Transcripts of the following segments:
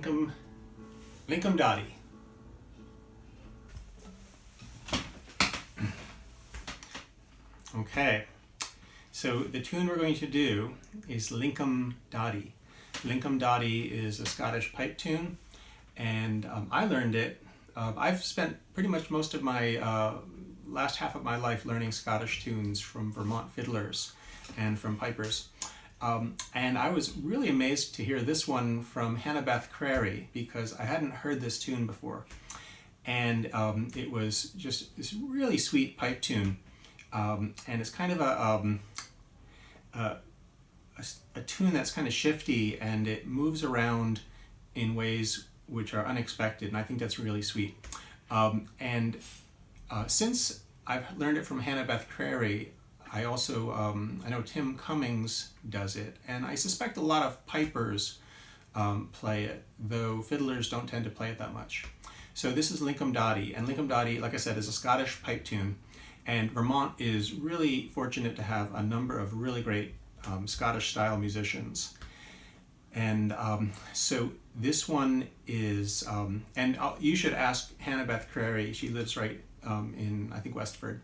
Linkum Doddie. Okay, so the tune we're going to do is Linkum Doddie. Linkum Doddie is a Scottish pipe tune, and I learned it. I've spent pretty much most of my last half of my life learning Scottish tunes from Vermont fiddlers and from pipers. And I was really amazed to hear this one from Hannah Beth Crary, because I hadn't heard this tune before. And it was just this really sweet pipe tune. And it's kind of a tune that's kind of shifty, and it moves around in ways which are unexpected, and I think that's really sweet. Since I've learned it from Hannah Beth Crary, I also, I know Tim Cummings does it, and I suspect a lot of pipers play it, though fiddlers don't tend to play it that much. So this is Linkum Doddie, and Linkum Doddie, like I said, is a Scottish pipe tune, and Vermont is really fortunate to have a number of really great Scottish style musicians. And so this one is, and you should ask Hannah Beth Crary. She lives right in, I think, Westford,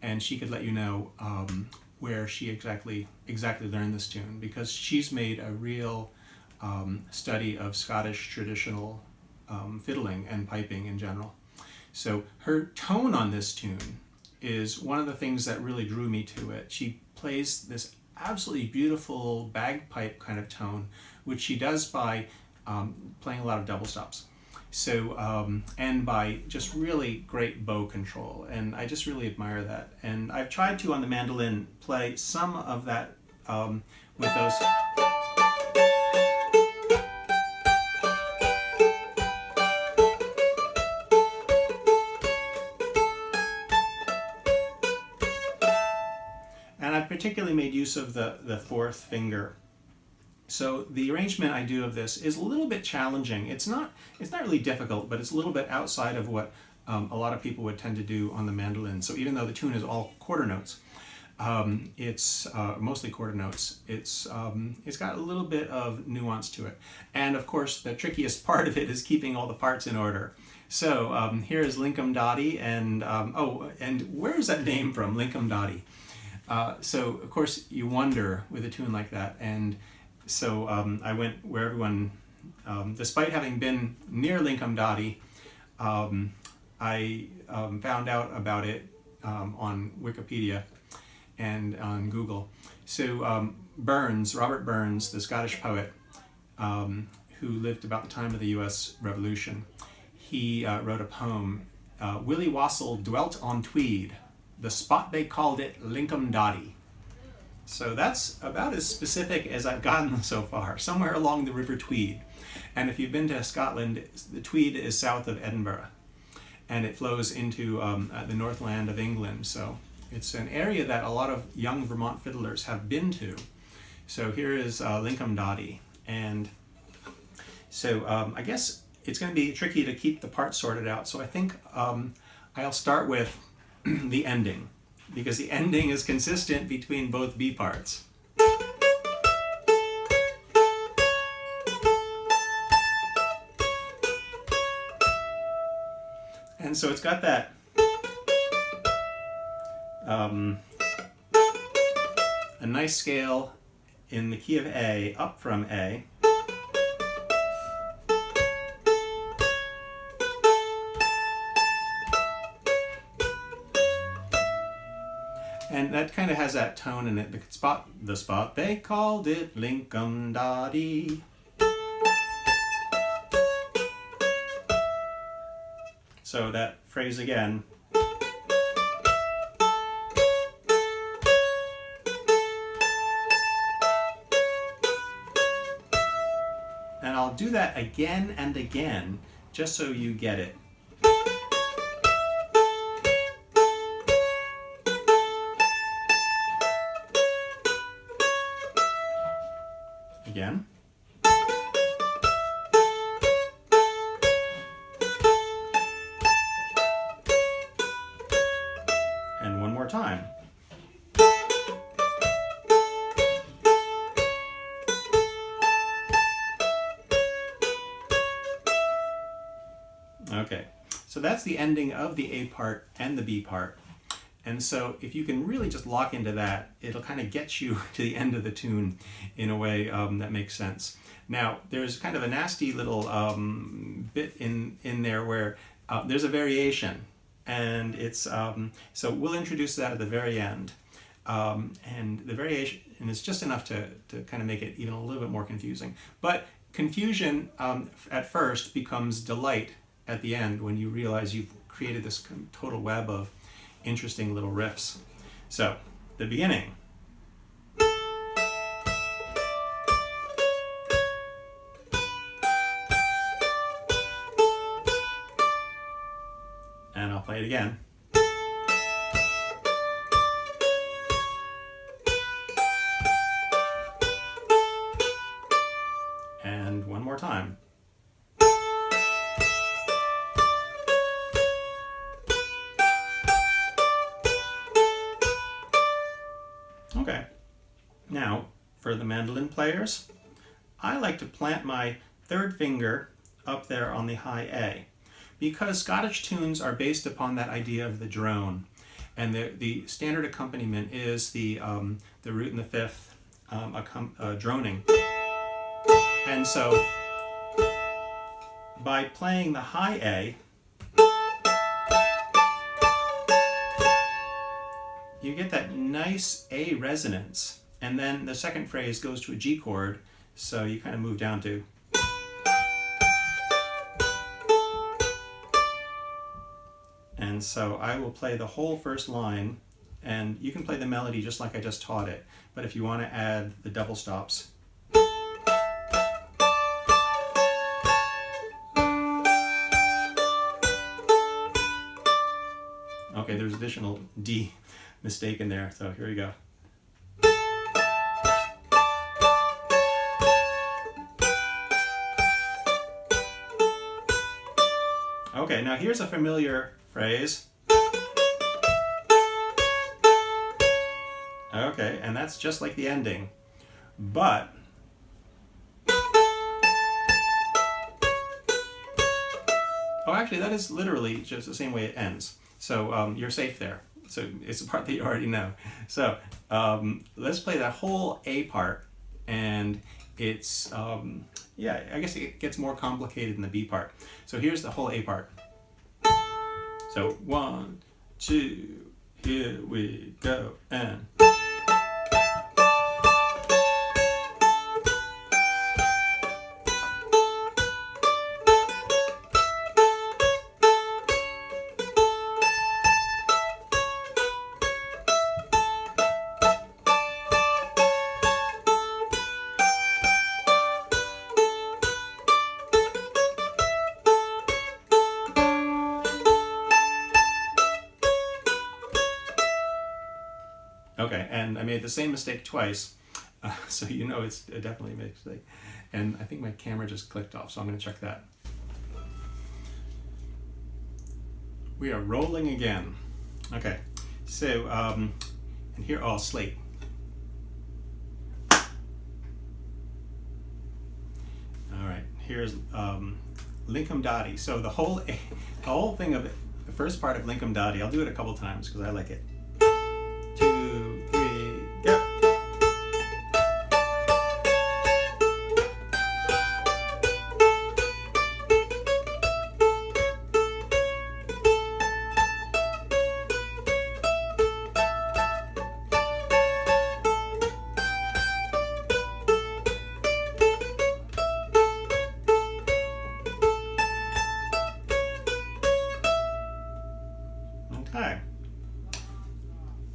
and she could let you know where she exactly learned this tune, because she's made a real study of Scottish traditional fiddling and piping in general. So her tone on this tune is one of the things that really drew me to it. She plays this absolutely beautiful bagpipe kind of tone, which she does by playing a lot of double stops. So, and by just really great bow control, and I just really admire that. And I've tried to, on the mandolin, play some of that with those. And I've particularly made use of the fourth finger. So the arrangement I do of this is a little bit challenging. It's not really difficult, but it's a little bit outside of what a lot of people would tend to do on the mandolin. So even though the tune is all quarter notes, it's mostly quarter notes, it's got a little bit of nuance to it. And of course, the trickiest part of it is keeping all the parts in order. So here is Linkum Doddie, and and where is that name from, Linkum Doddie? So of course you wonder with a tune like that, and so I went where everyone, despite having been near Linkum Doddie, I found out about it on Wikipedia and on Google. So Robert Burns, the Scottish poet, who lived about the time of the US Revolution, he wrote a poem, Willie Wassell dwelt on Tweed, the spot they called it Linkum Doddie. So that's about as specific as I've gotten so far, somewhere along the River Tweed. And if you've been to Scotland, the Tweed is south of Edinburgh, and it flows into the Northland of England. So it's an area that a lot of young Vermont fiddlers have been to. So here is Linkum Doddie. And so I guess it's going to be tricky to keep the parts sorted out. So I think I'll start with the ending, because the ending is consistent between both B parts. And so it's got that a nice scale in the key of A, up from A. And that kind of has that tone in it. The spot they called it Linkum Doddie. So that phrase again. And I'll do that again and again, just so you get it. Again. And one more time. Okay, so that's the ending of the A part and the B part. And so if you can really just lock into that, it'll kind of get you to the end of the tune in a way that makes sense. Now, there's kind of a nasty little bit in there where there's a variation. And it's, so we'll introduce that at the very end. And the variation is just enough to kind of make it even a little bit more confusing. But confusion at first becomes delight at the end when you realize you've created this total web of interesting little riffs. So, the beginning. And I'll play it again. And one more time. Okay, now for the mandolin players, I like to plant my third finger up there on the high A, because Scottish tunes are based upon that idea of the drone, and the standard accompaniment is the root and the fifth droning. And so by playing the high A, you get that nice A resonance, and then the second phrase goes to a G chord, so you kind of move down to. And so I will play the whole first line, and you can play the melody just like I just taught it, but if you want to add the double stops. Okay, there's additional D mistake in there, so here we go. Okay, now here's a familiar phrase. Okay, and that's just like the ending, but oh, actually that is literally just the same way it ends. So you're safe there. So it's a part that you already know. So let's play that whole A part, and it's, yeah, I guess it gets more complicated than the B part. So here's the whole A part. So 1, 2, here we go, and. Okay, and I made the same mistake twice, so you know it's definitely a mistake. And I think my camera just clicked off, so I'm going to check that. We are rolling again. Okay, so, and here, oh, slate. All right, here's Linkum Doddie. So the whole thing of it, the first part of Linkum Doddie, I'll do it a couple times because I like it. 2, 3, go. Okay.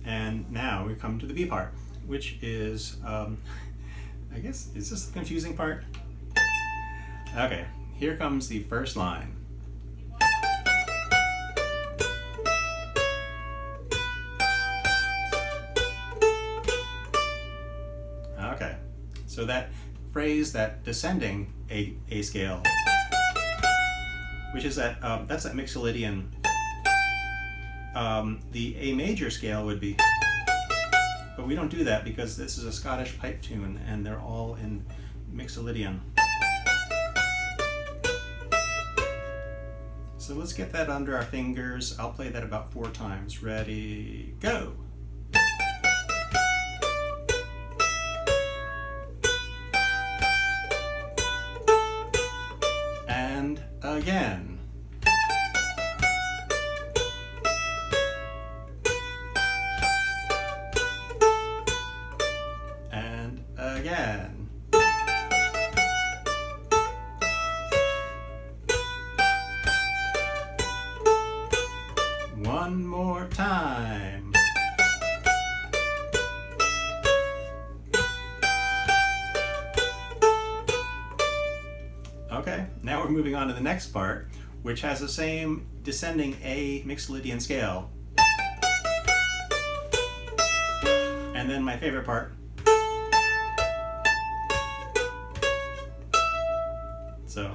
And now we come to the B part, which is, I guess, is this the confusing part? Okay, here comes the first line. Okay, so that phrase, that descending A scale, which is that, that's that Mixolydian. The A major scale would be, but we don't do that because this is a Scottish pipe tune and they're all in Mixolydian. So let's get that under our fingers. I'll play that about 4 times. Ready, go. And again. And again. One more time. Okay, now we're moving on to the next part, which has the same descending A Mixolydian scale. And then my favorite part. So.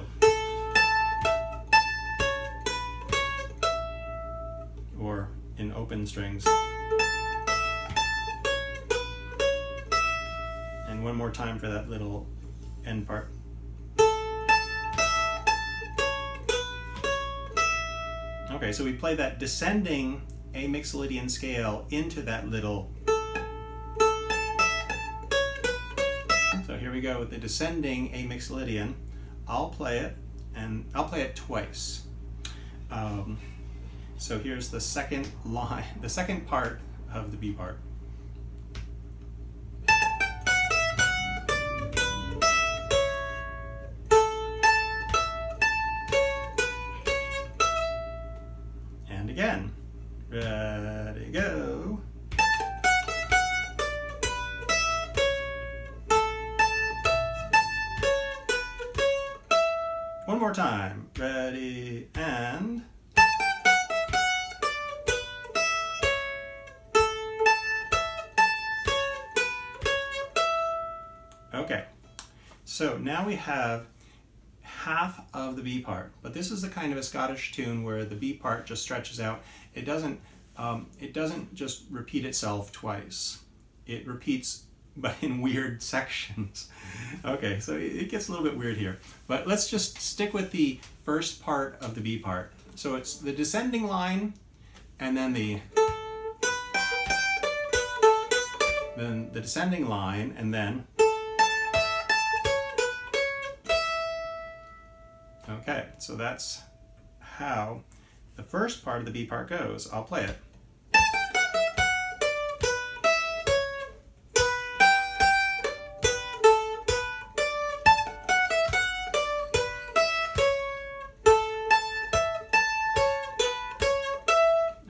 Or in open strings. And one more time for that little end part. Okay, so we play that descending A Mixolydian scale into that little. So here we go with the descending A Mixolydian. I'll play it, and I'll play it twice. So here's the second line, the second part of the B part. And again. Ready, go. One more time. Ready, and. Okay, so now we have half of the B part, but this is the kind of a Scottish tune where the B part just stretches out. It doesn't just repeat itself twice. It repeats, but in weird sections. Okay, so it gets a little bit weird here, but let's just stick with the first part of the B part. So it's the descending line, and then the descending line, and then. Okay, so that's how the first part of the B part goes. I'll play it.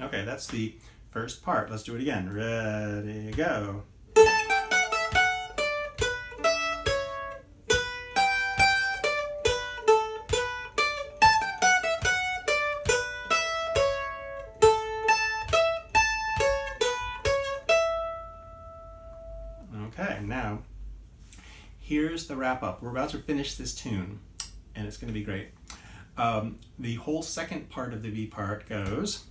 Okay, that's the first part. Let's do it again. Ready, go. Okay, now here's the wrap up. We're about to finish this tune, and it's going to be great. The whole second part of the B part goes.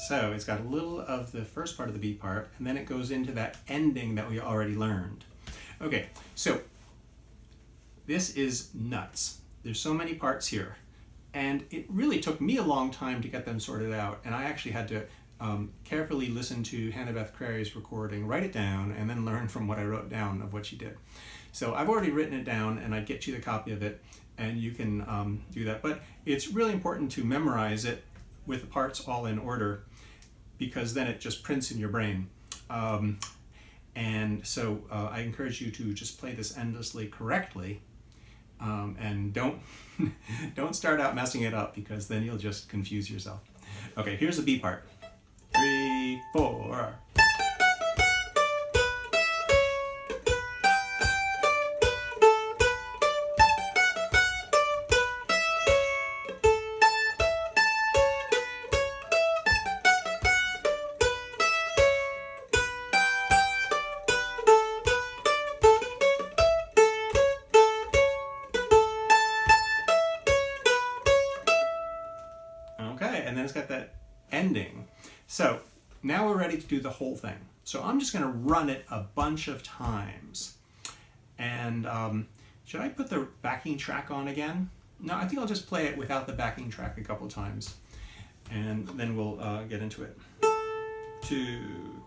So it's got a little of the first part of the B part, and then it goes into that ending that we already learned. Okay, so this is nuts. There's so many parts here, and it really took me a long time to get them sorted out, and I actually had to carefully listen to Hannah Beth Crary's recording, write it down, and then learn from what I wrote down of what she did. So I've already written it down, and I'd get you the copy of it, and you can do that. But it's really important to memorize it with the parts all in order, because then it just prints in your brain. And so I encourage you to just play this endlessly correctly, and don't start out messing it up, because then you'll just confuse yourself. Okay, here's the B part. 3, 4. Okay, and then it's got that ending. So now we're ready to do the whole thing. So I'm just going to run it a bunch of times. And should I put the backing track on again? No, I think I'll just play it without the backing track a couple times. And then we'll get into it. 2,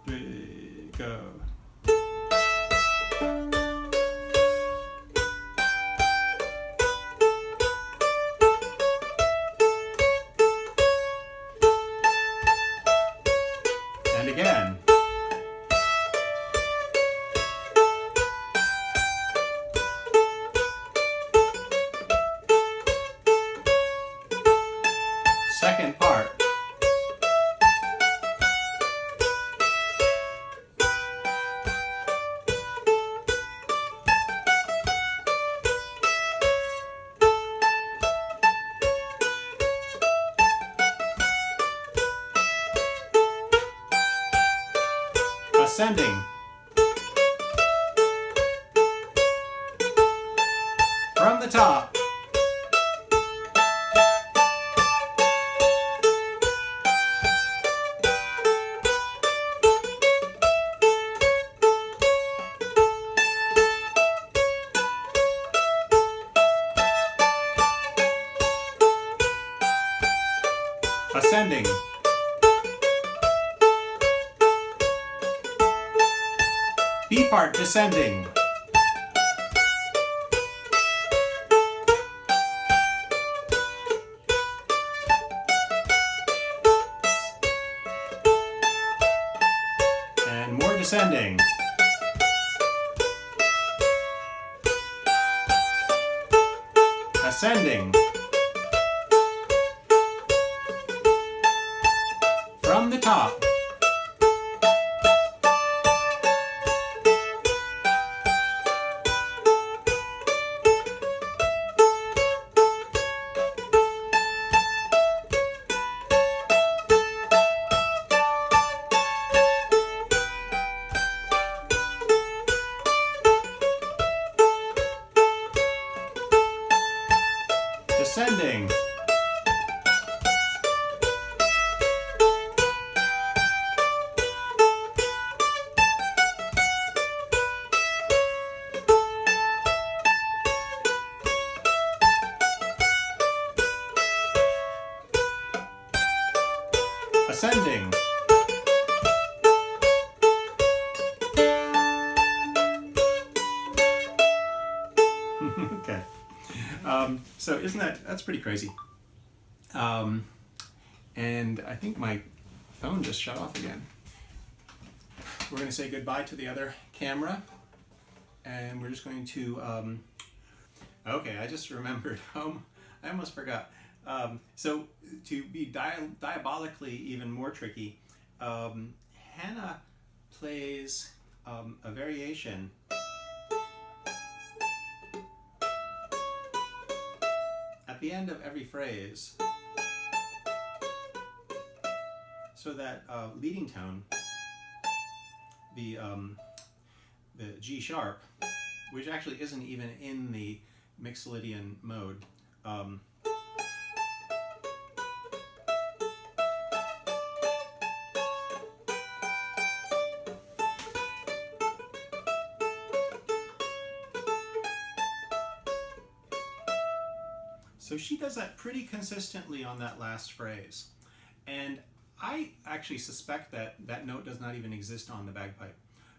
3, go. And again. Second part. Ascending. From the top. Ascending. B part descending. And more descending. Ascending. From the top. Descending. Ascending. Okay. So that's pretty crazy. And I think my phone just shut off again. We're going to say goodbye to the other camera. And we're just going to, okay, I just remembered. I almost forgot. So to be diabolically even more tricky, Hannah plays a variation at the end of every phrase, so that leading tone, the G sharp, which actually isn't even in the Mixolydian mode, so she does that pretty consistently on that last phrase. And I actually suspect that that note does not even exist on the bagpipe,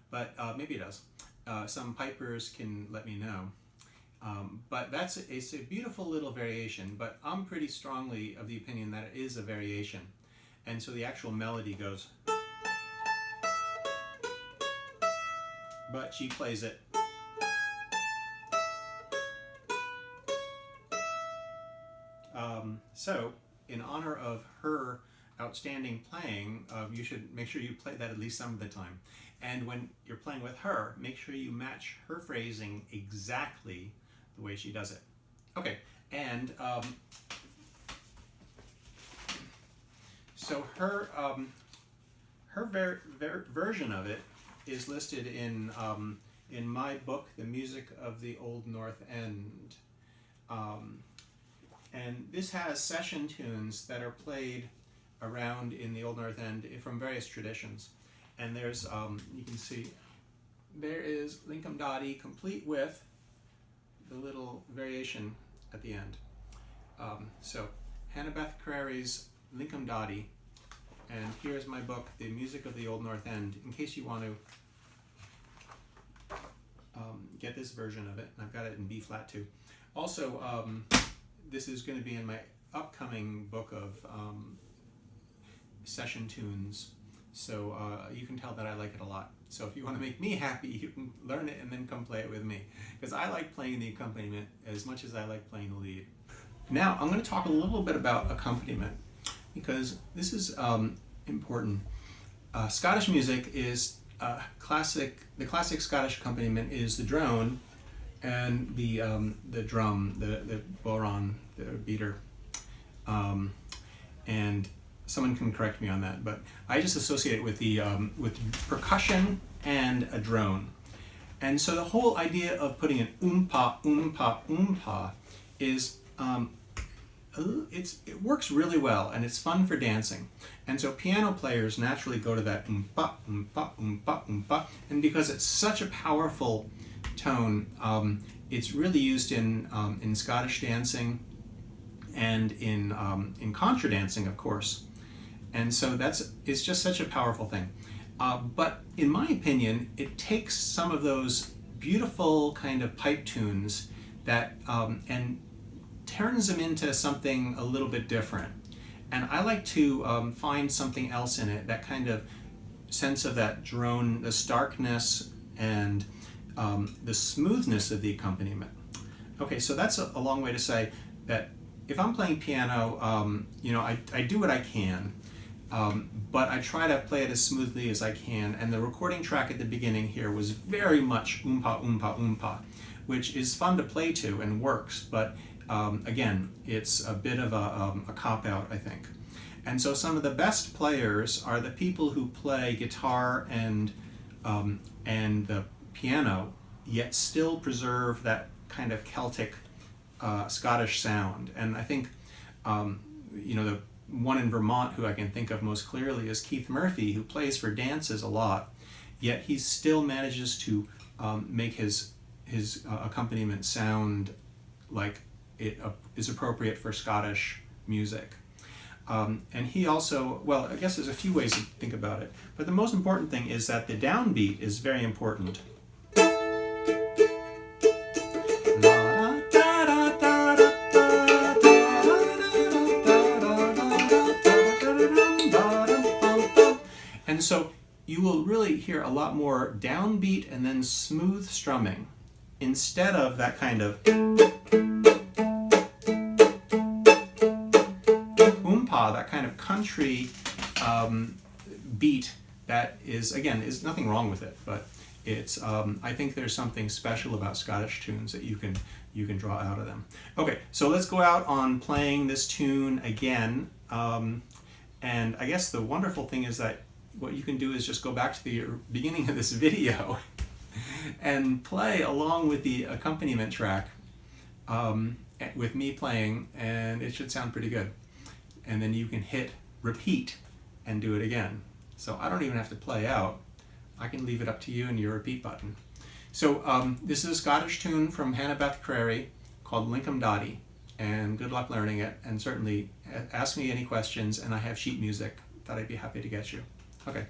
but maybe it does. Some pipers can let me know. But it's a beautiful little variation, but I'm pretty strongly of the opinion that it is a variation. And so the actual melody goes, but she plays it. So in honor of her outstanding playing, you should make sure you play that at least some of the time. And when you're playing with her, make sure you match her phrasing exactly the way she does it. Okay, and so her version of it is listed in my book, The Music of the Old North End. And this has session tunes that are played around in the Old North End from various traditions. And there's, you can see, there is Linkum Doddie, complete with the little variation at the end. So, Hannah Beth Crary's Linkum Doddie, and here's my book, The Music of the Old North End, in case you want to get this version of it. I've got it in B flat too. Also, this is going to be in my upcoming book of session tunes, so you can tell that I like it a lot. So if you want to make me happy, you can learn it and then come play it with me, because I like playing the accompaniment as much as I like playing the lead. Now I'm going to talk a little bit about accompaniment, because this is important. Scottish music is the classic Scottish accompaniment is the drone and the drum, the bodhrán, the beater, and someone can correct me on that, but I just associate it with the with percussion and a drone. And so the whole idea of putting an oompa, oompa, oompa is it works really well, and it's fun for dancing. And so piano players naturally go to that oompa, oompa, oompa, oompa, and because it's such a powerful tone, it's really used in Scottish dancing and in contra dancing, of course. And so it's just such a powerful thing. But in my opinion, it takes some of those beautiful kind of pipe tunes that and turns them into something a little bit different. And I like to find something else in it, that kind of sense of that drone, the starkness and the smoothness of the accompaniment. Okay, so that's a long way to say that if I'm playing piano, you know, I do what I can, but I try to play it as smoothly as I can. And the recording track at the beginning here was very much oompa, oompa, oompa, which is fun to play to and works, but again, it's a bit of a cop-out, I think. And so some of the best players are the people who play guitar and the piano, yet still preserve that kind of Celtic Scottish sound. And I think, you know, the one in Vermont who I can think of most clearly is Keith Murphy, who plays for dances a lot, yet he still manages to make his accompaniment sound like it is appropriate for Scottish music. And he also, well, I guess there's a few ways to think about it, but the most important thing is that the downbeat is very important. And so you will really hear a lot more downbeat and then smooth strumming instead of that kind of oompa, that kind of country beat that is, again, is nothing wrong with it, but it's I think there's something special about Scottish tunes that you can draw out of them. Okay, so let's go out on playing this tune again, and I guess the wonderful thing is that what you can do is just go back to the beginning of this video and play along with the accompaniment track with me playing, and it should sound pretty good. And then you can hit repeat and do it again. So I don't even have to play out. I can leave it up to you and your repeat button. So this is a Scottish tune from Hannah Beth Crary called Linkum Doddie, and good luck learning it, and certainly ask me any questions, and I have sheet music that I'd be happy to get you. Okay.